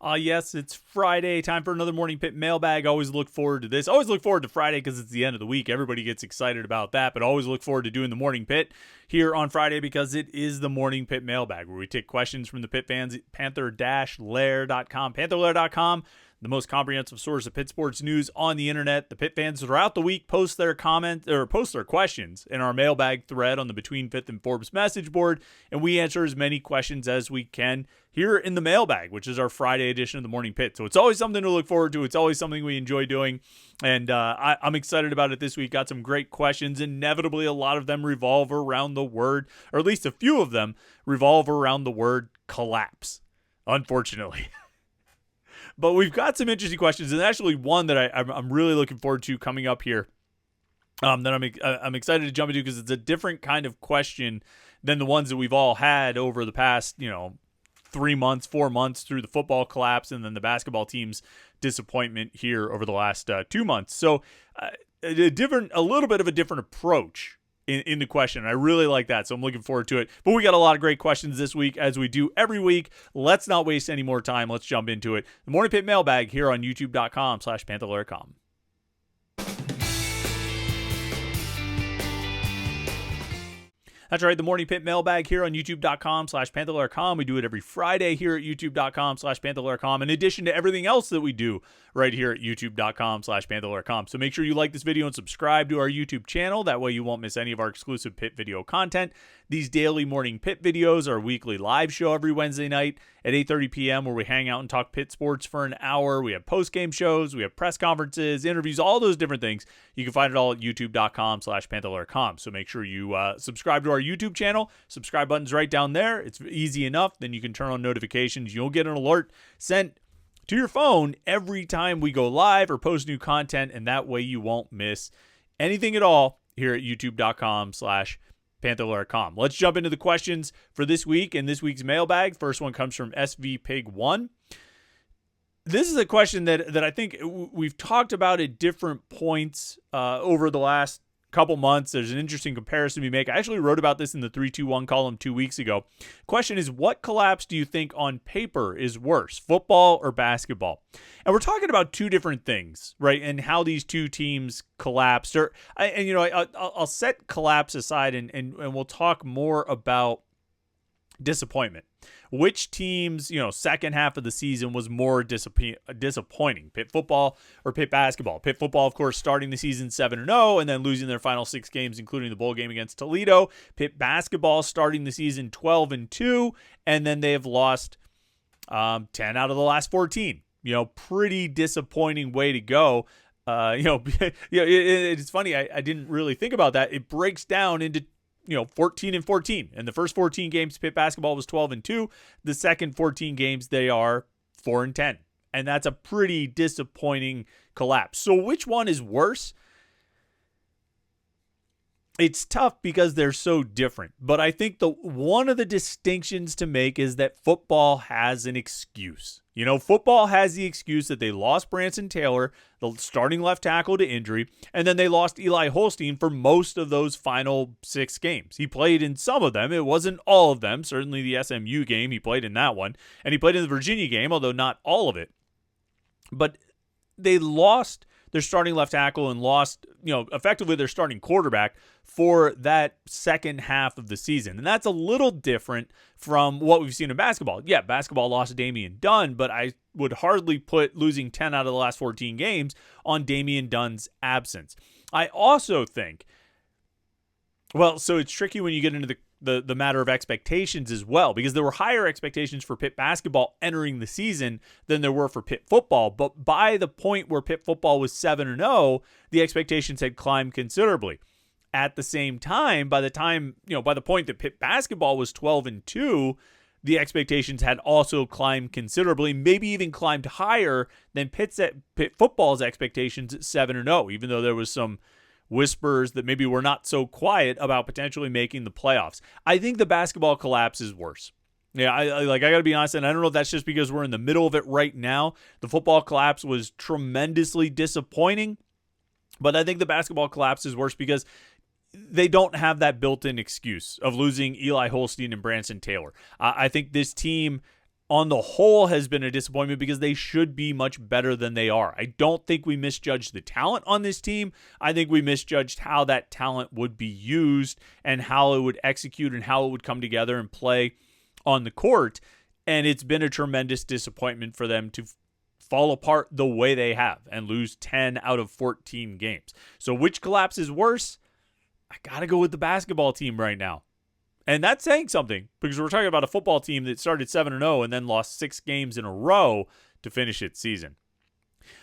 Yes, it's Friday. Time for another Morning Pitt Mailbag. Always look forward to this. Always look forward to Friday because it's the end of the week. Everybody gets excited about that, but always look forward to doing the Morning Pitt here on Friday because it is the Morning Pitt Mailbag where we take questions from the Pitt fans. Panther-Lair.com. Panther-Lair.com, the most comprehensive source of Pitt sports news on the internet. The Pitt fans throughout the week post their questions in our mailbag thread on the Between Fifth and Forbes message board, and we answer as many questions as we can here in the mailbag, which is our Friday edition of the Morning Pit. So it's always something to look forward to. It's always something we enjoy doing, and I'm excited about it this week. Got some great questions. Inevitably, a lot of them revolve around the word, or at least a few of them revolve around the word collapse, unfortunately. But we've got some interesting questions, and actually one that I'm really looking forward to coming up here that I'm excited to jump into because it's a different kind of question than the ones that we've all had over the past, 3 months, 4 months through the football collapse and then the basketball team's disappointment here over the last 2 months. So a little bit of a different approach in the question. I really like that, so I'm looking forward to it. But we got a lot of great questions this week, as we do every week. Let's not waste any more time. Let's jump into it. The Morning Pitt Mailbag here on youtube.com/Panther-Lair.com. That's right, the Morning Pitt Mailbag here on youtube.com/Panther-Lair.com. We do it every Friday here at youtube.com/Panther-Lair.com, in addition to everything else that we do right here at youtube.com/Panther-Lair.com. So make sure you like this video and subscribe to our YouTube channel. That way you won't miss any of our exclusive Pitt video content. These daily Morning Pitt videos are a weekly live show every Wednesday night at 8:30 p.m. where we hang out and talk Pitt sports for an hour. We have post-game shows, we have press conferences, interviews, all those different things. You can find it all at youtube.com/Panther-Lair.com. So make sure you subscribe to our YouTube channel. Subscribe button's right down there. It's easy enough. Then you can turn on notifications. You'll get an alert sent to your phone every time we go live or post new content, and that way you won't miss anything at all here at youtube.com/Panther-Lair.com. Let's jump into the questions for this week and this week's mailbag. First one comes from SVPig1. This is a question that I think we've talked about at different points over the last couple months. There's an interesting comparison we make. I actually wrote about this in the 321 column 2 weeks ago. Question is, what collapse do you think on paper is worse, football or basketball? And we're talking about two different things, right? And how these two teams collapsed. I'll set collapse aside and we'll talk more about disappointment. Which team's, second half of the season was more disappointing? Pitt football or Pitt basketball? Pitt football, of course, starting the season 7-0 and then losing their final 6 games, including the bowl game against Toledo. Pitt basketball starting the season 12-2, and then they have lost 10 out of the last 14. Pretty disappointing way to go. It's funny. I didn't really think about that. It breaks down into 14-14. And the first 14 games, Pitt basketball was 12-2. The second 14 games, they are 4-10. And that's a pretty disappointing collapse. So which one is worse? It's tough because they're so different. But I think one of the distinctions to make is that football has an excuse. Football has the excuse that they lost Branson Taylor, the starting left tackle, to injury, and then they lost Eli Holstein for most of those final 6 games. He played in some of them. It wasn't all of them. Certainly the SMU game, he played in that one. And he played in the Virginia game, although not all of it. But they lost their starting left tackle and lost, effectively their starting quarterback for that second half of the season. And that's a little different from what we've seen in basketball. Yeah, basketball lost Damian Dunn, but I would hardly put losing 10 out of the last 14 games on Damian Dunn's absence. I also think, so it's tricky when you get into the matter of expectations as well, because there were higher expectations for Pitt basketball entering the season than there were for Pitt football. But by the point where Pitt football was 7-0, the expectations had climbed considerably. At the same time, by the point that Pitt basketball was 12-2, the expectations had also climbed considerably, maybe even climbed higher than Pitt football's expectations at 7-0, even though there was some whispers that maybe were not so quiet about potentially making the playoffs. I think the basketball collapse is worse. Yeah, I got to be honest, and I don't know if that's just because we're in the middle of it right now. The football collapse was tremendously disappointing, but I think the basketball collapse is worse because they don't have that built-in excuse of losing Eli Holstein and Branson Taylor. I think this team on the whole has been a disappointment because they should be much better than they are. I don't think we misjudged the talent on this team. I think we misjudged how that talent would be used and how it would execute and how it would come together and play on the court. And it's been a tremendous disappointment for them to fall apart the way they have and lose 10 out of 14 games. So which collapse is worse? I got to go with the basketball team right now. And that's saying something because we're talking about a football team that started 7-0 and then lost 6 games in a row to finish its season.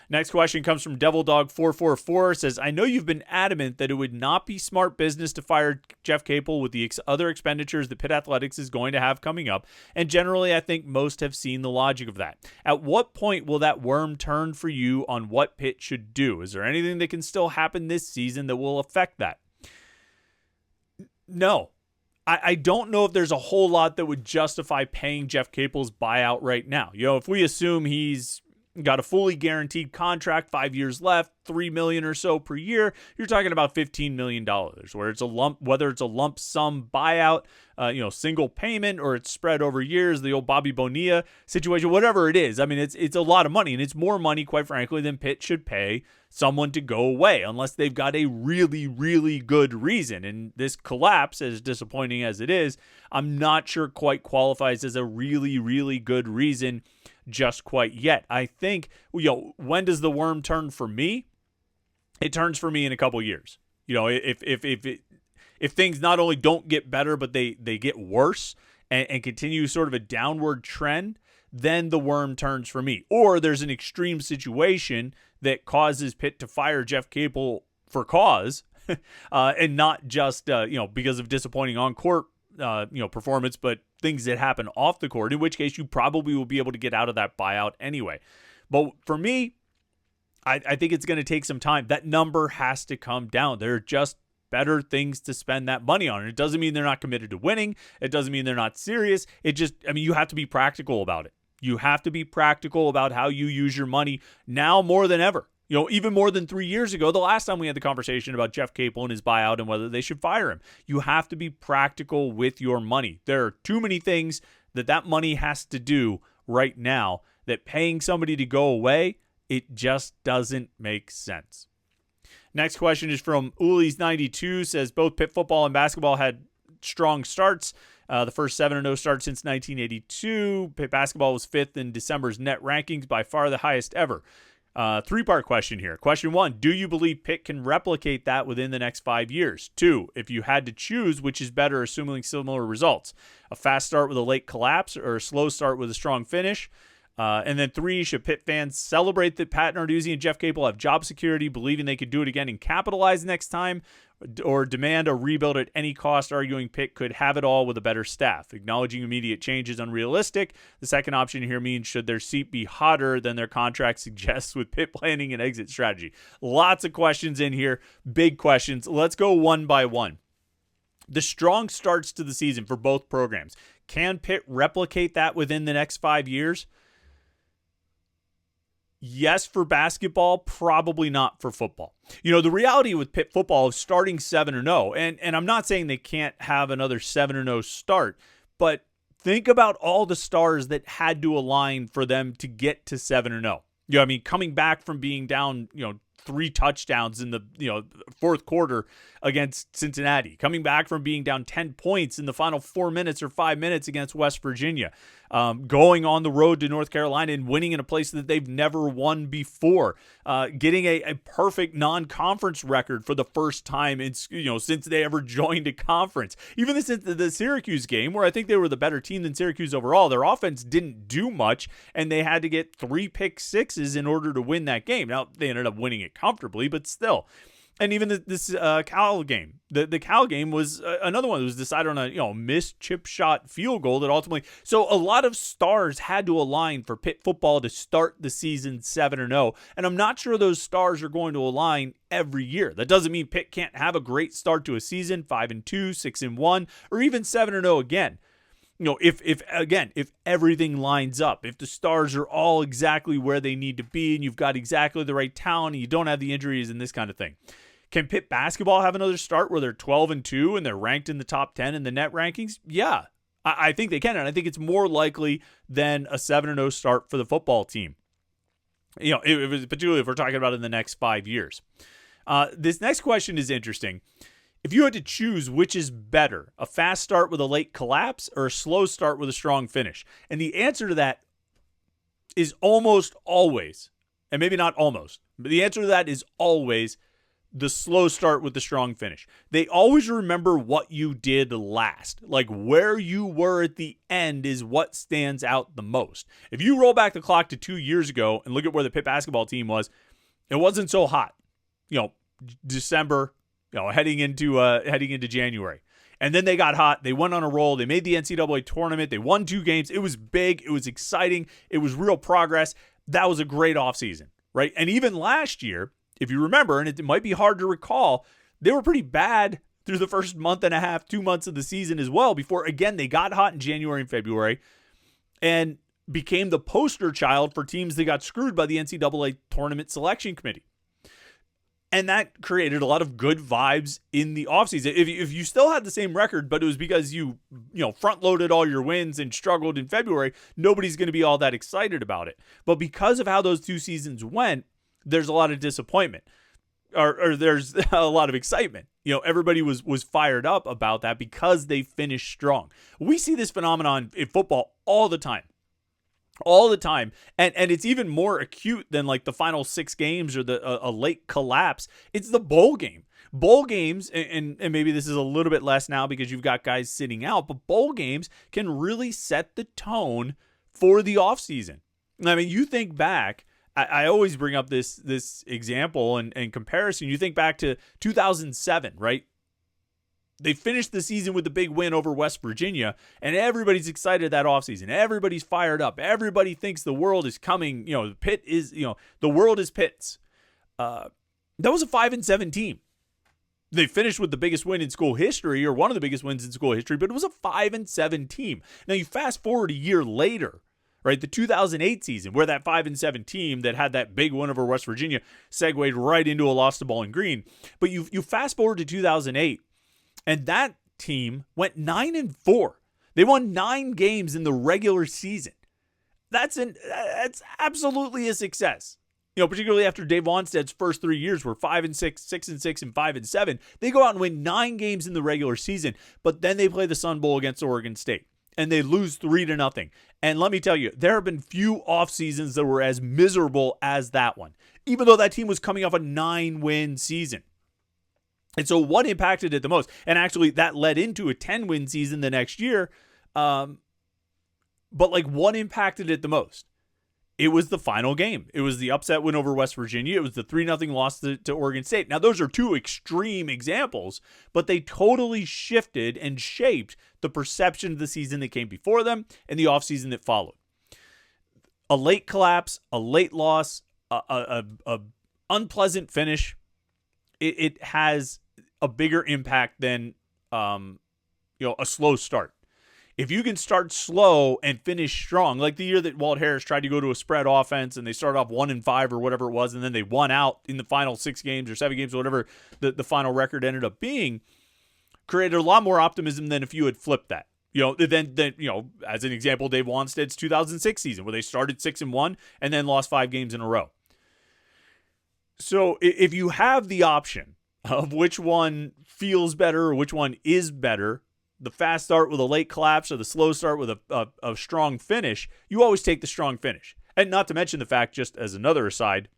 Next question comes from DevilDog444. Says, I know you've been adamant that it would not be smart business to fire Jeff Capel with the other expenditures that Pitt Athletics is going to have coming up. And generally, I think most have seen the logic of that. At what point will that worm turn for you on what Pitt should do? Is there anything that can still happen this season that will affect that? No. I don't know if there's a whole lot that would justify paying Jeff Capel's buyout right now. If we assume he's got a fully guaranteed contract, 5 years left, $3 million or so per year, you're talking about $15 million, where it's a lump, whether it's a lump sum buyout, single payment, or it's spread over years, the old Bobby Bonilla situation, whatever it is. I mean, it's a lot of money, and it's more money, quite frankly, than Pitt should pay someone to go away, unless they've got a really, really good reason. And this collapse, as disappointing as it is, I'm not sure quite qualifies as a really, really good reason just quite yet. I think, when does the worm turn for me? It turns for me in a couple years. If things not only don't get better, but they get worse and continue sort of a downward trend, then the worm turns for me. Or there's an extreme situation that causes Pitt to fire Jeff Capel for cause, and not just because of disappointing on-court performance, but things that happen off the court, in which case you probably will be able to get out of that buyout anyway. But for me, I think it's going to take some time. That number has to come down. There are just better things to spend that money on. And it doesn't mean they're not committed to winning. It doesn't mean they're not serious. You have to be practical about it. You have to be practical about how you use your money now more than ever. Even more than 3 years ago, the last time we had the conversation about Jeff Capel and his buyout and whether they should fire him. You have to be practical with your money. There are too many things that money has to do right now that paying somebody to go away, it just doesn't make sense. Next question is from Ulis92. Says, both Pitt football and basketball had strong starts. The first 7-0 start since 1982. Pitt basketball was 5th in December's net rankings, by far the highest ever. 3-part question here. Question 1, do you believe Pitt can replicate that within the next 5 years? 2, if you had to choose, which is better, assuming similar results? A fast start with a late collapse or a slow start with a strong finish? And then 3, should Pitt fans celebrate that Pat Narduzzi and Jeff Capel have job security, believing they could do it again and capitalize next time, or demand a rebuild at any cost, arguing Pitt could have it all with a better staff? Acknowledging immediate change is unrealistic. The second option here means, should their seat be hotter than their contract suggests with Pitt planning an exit strategy? Lots of questions in here, big questions. Let's go one by one. The strong starts to the season for both programs. Can Pitt replicate that within the next 5 years? Yes, for basketball, probably not for football. The reality with Pitt football is starting 7-0, and I'm not saying they can't have another 7-0 start, but think about all the stars that had to align for them to get to 7-0. Coming back from being down, 3 touchdowns in the fourth quarter against Cincinnati, coming back from being down 10 points in the final 4 minutes or 5 minutes against West Virginia, going on the road to North Carolina and winning in a place that they've never won before, getting a perfect non-conference record for the first time since they ever joined a conference. Even the Syracuse game, where I think they were the better team than Syracuse overall, their offense didn't do much, and they had to get 3 pick sixes in order to win that game. Now, they ended up winning it comfortably, but still. And even this Cal game, the Cal game was another one that was decided on a missed chip shot field goal that ultimately. So a lot of stars had to align for Pitt football to start the season 7-0, and I'm not sure those stars are going to align every year. That doesn't mean Pitt can't have a great start to a season, 5-2, 6-1, or even 7-0 again. If everything lines up, if the stars are all exactly where they need to be, and you've got exactly the right talent, and you don't have the injuries and this kind of thing. Can Pitt basketball have another start where they're 12-2 and they're ranked in the top 10 in the net rankings? Yeah, I think they can, and I think it's more likely than a 7-0 start for the football team. It was particularly if we're talking about in the next 5 years. This next question is interesting. If you had to choose which is better, a fast start with a late collapse or a slow start with a strong finish, and the answer to that is almost always, and maybe not almost, but the answer to that is always the slow start with the strong finish. They always remember what you did last. Like where you were at the end is what stands out the most. If you roll back the clock to 2 years ago and look at where the Pitt basketball team was, it wasn't so hot. December, heading into January. And then they got hot. They went on a roll. They made the NCAA tournament. They won 2 games. It was big. It was exciting. It was real progress. That was a great offseason, right? And even last year, if you remember, and it might be hard to recall, they were pretty bad through the first month and a half, 2 months of the season as well, before, again, they got hot in January and February and became the poster child for teams that got screwed by the NCAA tournament selection committee. And that created a lot of good vibes in the offseason. If you still had the same record, but it was because you front-loaded all your wins and struggled in February, nobody's going to be all that excited about it. But because of how those 2 seasons went, there's a lot of disappointment, or there's a lot of excitement. Everybody was fired up about that because they finished strong. We see this phenomenon in football all the time. And it's even more acute than like the final 6 games or a late collapse. It's the bowl game. Bowl games, and maybe this is a little bit less now because you've got guys sitting out, but bowl games can really set the tone for the offseason. I mean, you think back, I always bring up this example and comparison. You think back to 2007, right? They finished the season with the big win over West Virginia, and everybody's excited that offseason. Everybody's fired up. Everybody thinks the world is coming. Pitt is, the world is Pitt's. That was a 5-7 team. They finished with the biggest win in school history, or one of the biggest wins in school history, but it was a 5-7 team. Now you fast forward a year later, right? The 2008 season, where that 5-7 team that had that big win over West Virginia segued right into a loss to Bowling Green. But you fast forward to 2008, and that team went 9-4. They won 9 games in the regular season. That's absolutely a success. Particularly after Dave Wanstead's first 3 years were 5-6, 6-6, and 5-7. They go out and win 9 games in the regular season, but then they play the Sun Bowl against Oregon State, and they lose 3-0. And let me tell you, there have been few off seasons that were as miserable as that one, even though that team was coming off a 9-win season. And so what impacted it the most? And actually that led into a 10-win season the next year. But what impacted it the most? It was the final game. It was the upset win over West Virginia. It was the 3-0 loss to Oregon State. Now, those are 2 extreme examples, but they totally shifted and shaped the perception of the season that came before them and the offseason that followed. A late collapse, a late loss, a unpleasant finish, it has a bigger impact than a slow start. If you can start slow and finish strong, like the year that Walt Harris tried to go to a spread offense and they started off 1-5 or whatever it was, and then they won out in the final 6 games or 7 games or whatever the final record ended up being, created a lot more optimism than if you had flipped that. Then as an example, Dave Wanstead's 2006 season where they started 6-1 and then lost 5 games in a row. So if you have the option of which one feels better or which one is better, the fast start with a late collapse or the slow start with a strong finish, you always take the strong finish. And not to mention the fact, just as another aside,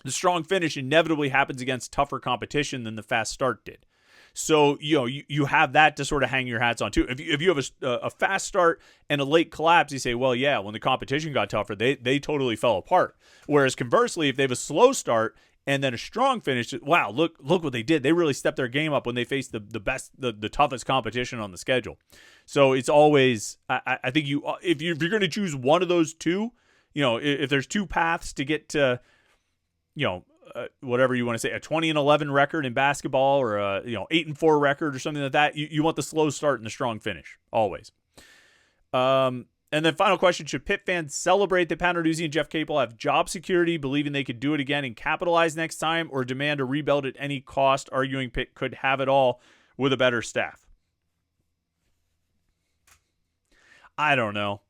the strong finish inevitably happens against tougher competition than the fast start did. So, you have that to sort of hang your hats on too. If you have a fast start and a late collapse, you say, well, yeah, when the competition got tougher, they totally fell apart. Whereas conversely, if they have a slow start and then a strong finish, wow, look what they did. They really stepped their game up when they faced the toughest competition on the schedule. So it's always, I think if you're going to choose one of those two, if there's 2 paths to get to, whatever you want to say, a 20-11 record in basketball or a 8-4 record or something like that, you want the slow start and the strong finish always. And then final question, should Pitt fans celebrate that Pat Narduzzi and Jeff Capel have job security, believing they could do it again and capitalize next time, or demand a rebuild at any cost, arguing Pitt could have it all with a better staff? I don't know.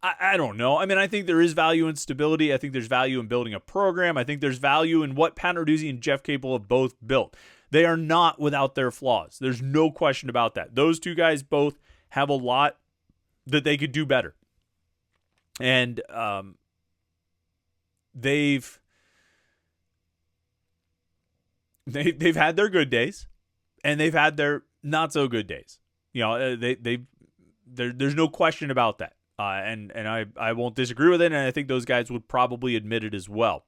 I don't know. I mean, I think there is value in stability. I think there's value in building a program. I think there's value in what Pat Narduzzi and Jeff Capel have both built. They are not without their flaws. There's no question about that. Those two guys both have a lot that they could do better. And they've had their good days, and they've had their not so good days. You know, there's no question about that. And I won't disagree with it, and I think those guys would probably admit it as well.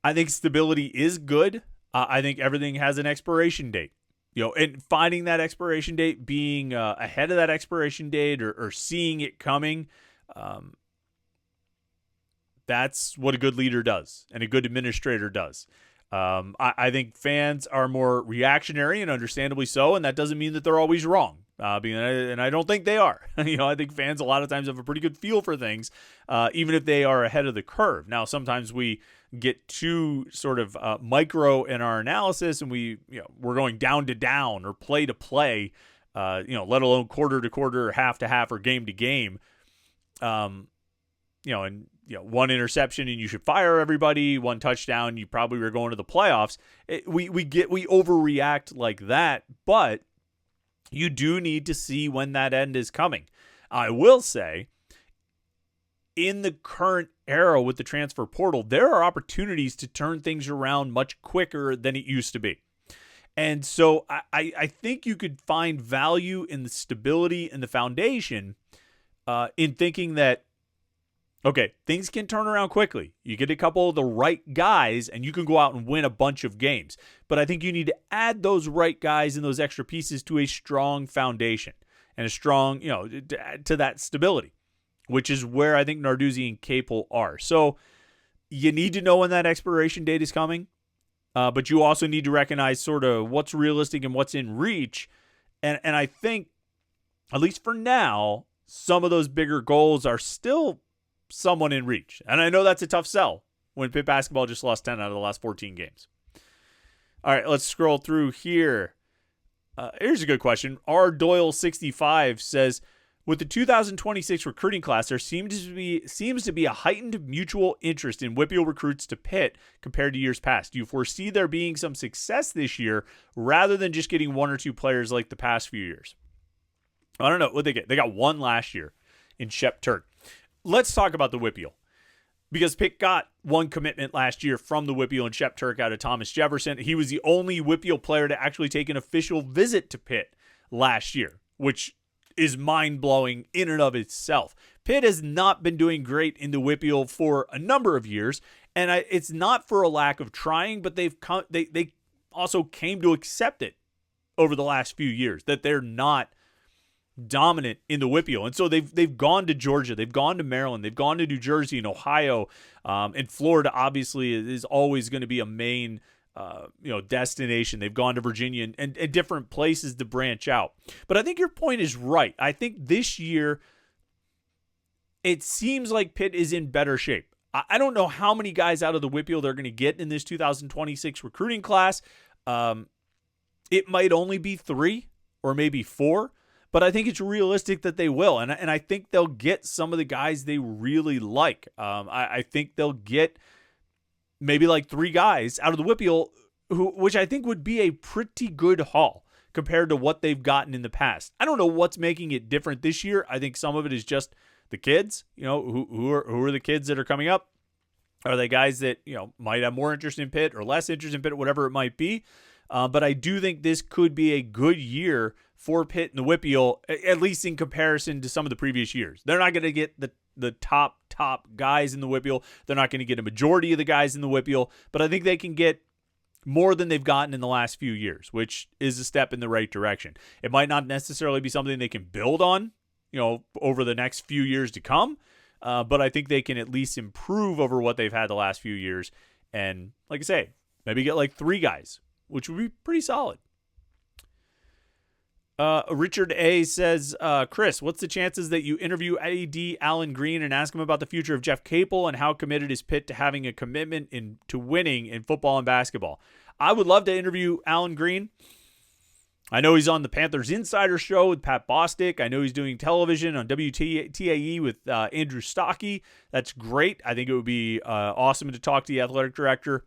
I think stability is good. I think everything has an expiration date. You know, and finding that expiration date, being ahead of that expiration date, or seeing it coming, that's what a good leader does and a good administrator does. I think fans are more reactionary, and understandably so, and that doesn't mean that they're always wrong. And I don't think they are. You know, I think fans a lot of times have a pretty good feel for things, even if they are ahead of the curve. Now, sometimes we get too sort of micro in our analysis, and we're going down to down or play to play, let alone quarter to quarter, or half to half, or game to game. One interception and you should fire everybody. One touchdown, you probably were going to the playoffs. We overreact like that, but you do need to see when that end is coming. I will say, in the current era with the transfer portal, there are opportunities to turn things around much quicker than it used to be. And so I think you could find value in the stability and the foundation in thinking that, okay, things can turn around quickly. You get a couple of the right guys, and you can go out and win a bunch of games. But I think you need to add those right guys and those extra pieces to a strong foundation and a strong, to that stability, which is where I think Narduzzi and Capel are. So you need to know when that expiration date is coming, but you also need to recognize sort of what's realistic and what's in reach. And I think, at least for now, some of those bigger goals are still someone in reach. And I know that's a tough sell when Pitt basketball just lost 10 out of the last 14 games. All right, let's scroll through here. Here's a good question. R. Doyle65 says, with the 2026 recruiting class, there seems to be a heightened mutual interest in WPIAL recruits to Pitt compared to years past. Do you foresee there being some success this year rather than just getting one or two players like the past few years? I don't know what they get. They got one last year in Shep Turk. Let's talk about the WPIAL, because Pitt got one commitment last year from the WPIAL and Shep Turk out of Thomas Jefferson. He was the only WPIAL player to actually take an official visit to Pitt last year, which is mind-blowing in and of itself. Pitt has not been doing great in the WPIAL for a number of years, and it's not for a lack of trying, but they also came to accept it over the last few years, that they're not dominant in the WPIAL. And so they've gone to Georgia, they've gone to Maryland, they've gone to New Jersey and Ohio, and Florida obviously is always going to be a main destination. They've gone to Virginia and different places to branch out. But I think your point is right. I think this year it seems like Pitt is in better shape. I don't know how many guys out of the WPIAL they're going to get in this 2026 recruiting class. It might only be 3 or maybe 4. But I think it's realistic that they will. And I think they'll get some of the guys they really like. I think they'll get maybe like 3 guys out of the WPIAL, which I think would be a pretty good haul compared to what they've gotten in the past. I don't know what's making it different this year. I think some of it is just the kids, who are the kids that are coming up. Are they guys that, might have more interest in Pitt or less interest in Pitt, whatever it might be. But I do think this could be a good year for Pitt and the WPIAL, at least in comparison to some of the previous years. They're not going to get the top guys in the WPIAL. They're not going to get a majority of the guys in the WPIAL, but I think they can get more than they've gotten in the last few years, which is a step in the right direction. It might not necessarily be something they can build on, over the next few years to come, but I think they can at least improve over what they've had the last few years. And like I say, maybe get like 3 guys, which would be pretty solid. Richard A. says, Chris, what's the chances that you interview AD Alan Green and ask him about the future of Jeff Capel and how committed is Pitt to having a commitment to winning in football and basketball? I would love to interview Alan Green. I know he's on the Panthers Insider Show with Pat Bostic. I know he's doing television on WPIAL with Andrew Stockey. That's great. I think it would be awesome to talk to the athletic director,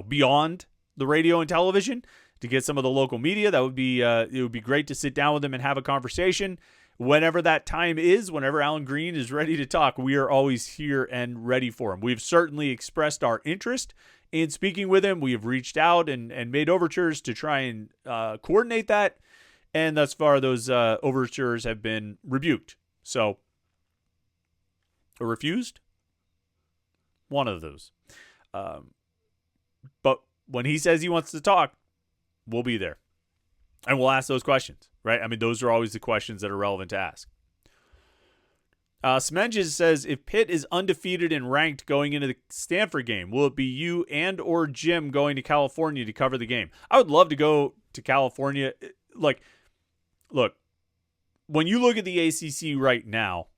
beyond the radio and television, to get some of the local media. That would be it would be great to sit down with him and have a conversation. Whenever that time is, whenever Alan Green is ready to talk, we are always here and ready for him. We've certainly expressed our interest in speaking with him. We have reached out and made overtures to try and coordinate that. And thus far, those overtures have been rebuked. So, or refused? One of those. But when he says he wants to talk, we'll be there. And we'll ask those questions, right? I mean, those are always the questions that are relevant to ask. Smenges says, if Pitt is undefeated and ranked going into the Stanford game, will it be you and or Jim going to California to cover the game? I would love to go to California. Like, look, when you look at the ACC right now,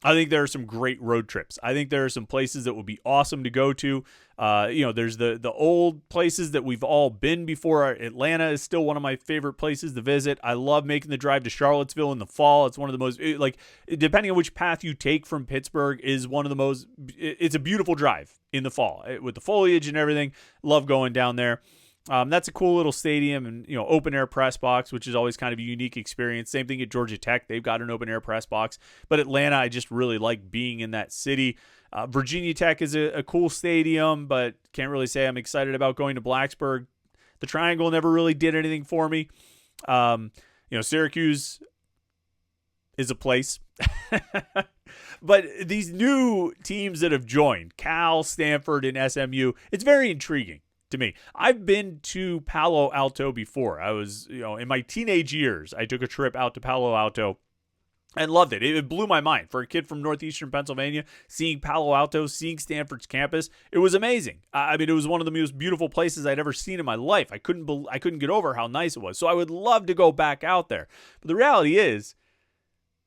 I think there are some great road trips. I think there are some places that would be awesome to go to. There's the old places that we've all been before. Atlanta is still one of my favorite places to visit. I love making the drive to Charlottesville in the fall. It's one of the most, depending on which path you take from Pittsburgh, is one of the most, it's a beautiful drive in the fall with the foliage and everything. Love going down there. That's a cool little stadium and, open air press box, which is always kind of a unique experience. Same thing at Georgia Tech. They've got an open air press box. But Atlanta, I just really like being in that city. Virginia Tech is a cool stadium, but can't really say I'm excited about going to Blacksburg. The Triangle never really did anything for me. Syracuse is a place. But these new teams that have joined, Cal, Stanford, and SMU, it's very intriguing to me. I've been to Palo Alto before. I was, in my teenage years, I took a trip out to Palo Alto and loved it. It blew my mind. For a kid from northeastern Pennsylvania, seeing Palo Alto, seeing Stanford's campus, it was amazing. It was one of the most beautiful places I'd ever seen in my life. I couldn't get over how nice it was. So I would love to go back out there. But the reality is,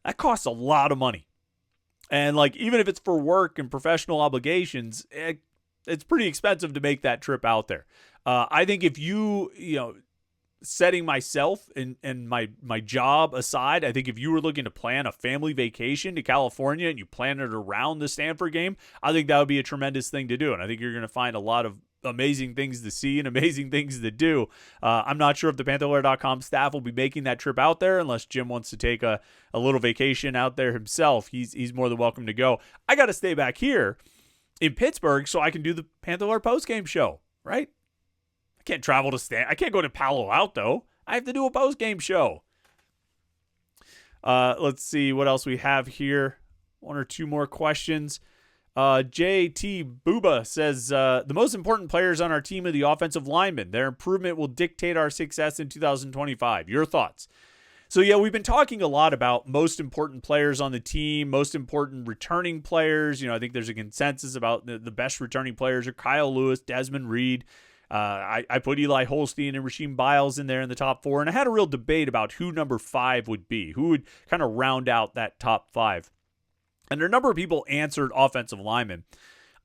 that costs a lot of money. And even if it's for work and professional obligations, it's pretty expensive to make that trip out there. I think if setting myself and my job aside, I think if you were looking to plan a family vacation to California and you plan it around the Stanford game, I think that would be a tremendous thing to do. And I think you're going to find a lot of amazing things to see and amazing things to do. I'm not sure if the Panther-Lair.com staff will be making that trip out there unless Jim wants to take a little vacation out there himself. He's more than welcome to go. I got to stay back here in Pittsburgh so I can do the Panther-Lair postgame show, right? I can't travel to I can't go to Palo Alto. I have to do a postgame show. Let's see what else we have here. One or two more questions. JT Booba says, the most important players on our team are the offensive linemen. Their improvement will dictate our success in 2025. Your thoughts? So, we've been talking a lot about most important players on the team, most important returning players. I think there's a consensus about the best returning players are Kyle Lewis, Desmond Reed. I put Eli Holstein and Rasheem Biles in there in the top 4, and I had a real debate about who number 5 would be, who would kind of round out that top 5. And a number of people answered offensive linemen.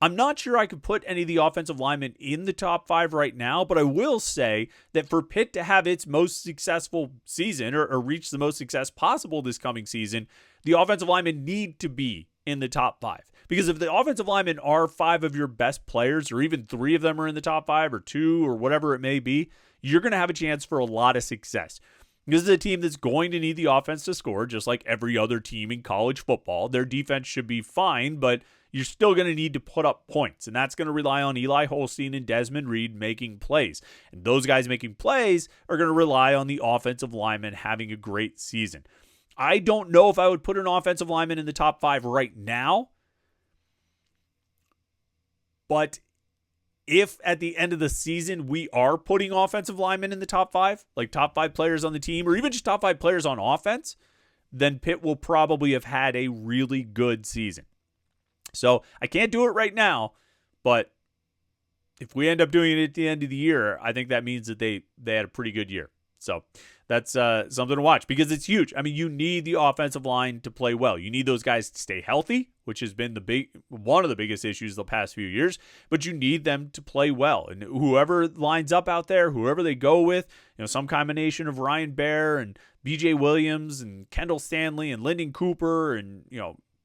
I'm not sure I could put any of the offensive linemen in the top 5 right now, but I will say that for Pitt to have its most successful season or reach the most success possible this coming season, the offensive linemen need to be in the top 5. Because if the offensive linemen are 5 of your best players, or even 3 of them are in the top 5 or 2 or whatever it may be, you're going to have a chance for a lot of success. This is a team that's going to need the offense to score, just like every other team in college football. Their defense should be fine, but you're still going to need to put up points, and that's going to rely on Eli Holstein and Desmond Reed making plays. And those guys making plays are going to rely on the offensive linemen having a great season. I don't know if I would put an offensive lineman in the top 5 right now, but if at the end of the season we are putting offensive linemen in the top 5, like top 5 players on the team, or even just top 5 players on offense, then Pitt will probably have had a really good season. So I can't do it right now, but if we end up doing it at the end of the year, I think that means that they had a pretty good year. So that's something to watch because it's huge. I mean, you need the offensive line to play well. You need those guys to stay healthy, which has been one of the biggest issues the past few years, but you need them to play well. And whoever lines up out there, whoever they go with, some combination of Ryan Baer and BJ Williams and Kendall Stanley and Lyndon Cooper and,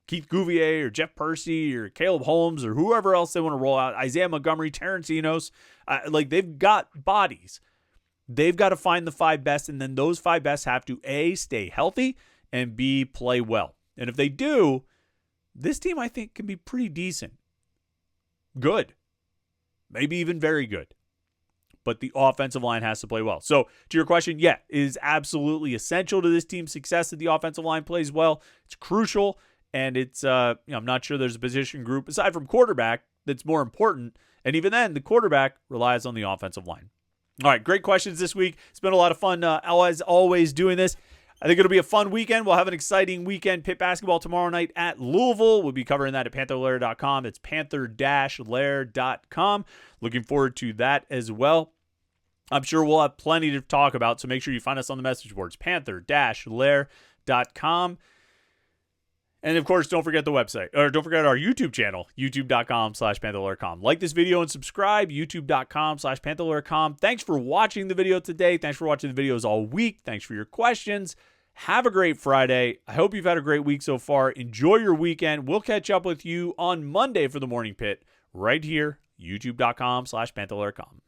Keith Gouvier or Jeff Percy or Caleb Holmes or whoever else they want to roll out, Isaiah Montgomery, Terrence Enos, they've got bodies. They've got to find the 5 best, and then those 5 best have to A, stay healthy, and B, play well. And if they do, this team, I think, can be pretty decent. Good. Maybe even very good. But the offensive line has to play well. So, to your question, yeah, it is absolutely essential to this team's success that the offensive line plays well. It's crucial, and it's, I'm not sure there's a position group, aside from quarterback, that's more important. And even then, the quarterback relies on the offensive line. All right, great questions this week. It's been a lot of fun, as always, doing this. I think it'll be a fun weekend. We'll have an exciting weekend. Pitt basketball tomorrow night at Louisville. We'll be covering that at Panther-Lair.com. It's Panther-Lair.com. Looking forward to that as well. I'm sure we'll have plenty to talk about, so make sure you find us on the message boards, Panther-Lair.com. And, of course, don't forget the website, or don't forget our YouTube channel, youtube.com/Panther-Lair.com. Like this video and subscribe, youtube.com/Panther-Lair.com. Thanks for watching the video today. Thanks for watching the videos all week. Thanks for your questions. Have a great Friday. I hope you've had a great week so far. Enjoy your weekend. We'll catch up with you on Monday for the Morning Pit right here, youtube.com/Panther-Lair.com.